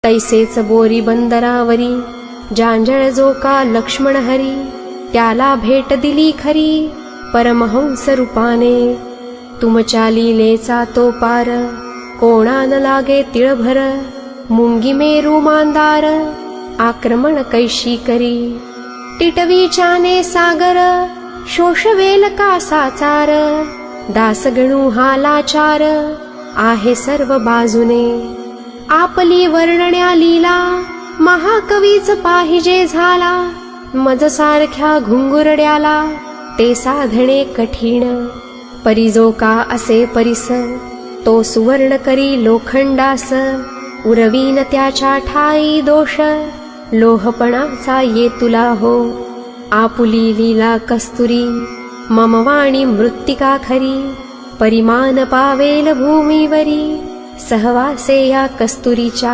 तैसेच बोरी बंदरावरी जांजळ जो का लक्ष्मण हरी, त्याला भेट दिली खरी परमहंस रूपाने. तुमच्या लीलेचा तो पार कोणा न लागे तिळभर, मुंगी मेरू मांदार आक्रमण कैशी करी. टिटवीच्याने सागर शोषवेल का साचार, दासगणू हा लाचार आहे सर्व बाजूने. आपली वर्णण्या लीला महाकवीच पाहिजे झाला, मज सारख्या घुंगुरड्याला ते साधणे कठीण. परिजो का असे परिस तो सुवर्ण करी लोखंडास, उरवीन त्याच्या ठाई दोष लोहपणाचा ये तुला हो. आपुली लीला कस्तुरी मम वाणी मृत्तिका खरी, परिमान पावेल भूमीवरी सहवासे या कस्तुरीच्या.